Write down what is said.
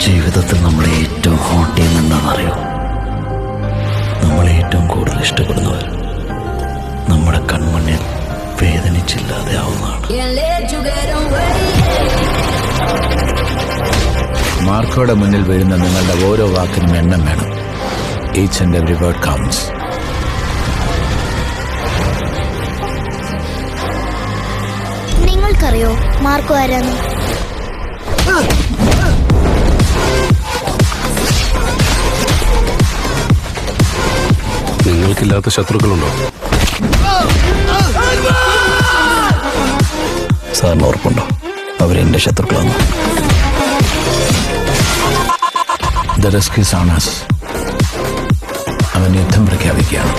ജീവിതത്തിൽ നമ്മളെ ഏറ്റവും ഹോണ്ട് ചെയ്യുന്ന എന്താണെന്നറിയോ? നമ്മളെ ഏറ്റവും കൂടുതൽ ഇഷ്ടപ്പെടുന്നവർ നമ്മുടെ കൺമുന്നിൽ വേദനിച്ചില്ലാതെ ആവുന്നതാണ്. മാർക്കോയുടെ മുന്നിൽ വീഴുന്ന നിങ്ങളുടെ ഓരോ വാക്കിനും എണ്ണം വേണം. Each and every word counts. നിങ്ങൾക്കറിയോ മാർക്കോ ആരാന്ന്? നിങ്ങൾക്കില്ലാത്ത ശത്രുക്കളുണ്ടോ? സാറിന് ഓർപ്പുണ്ടോ അവരെന്റെ ശത്രുക്കളാണ്? The risk is on us. അവൻ യുദ്ധം പ്രഖ്യാപിക്കുകയാണ്.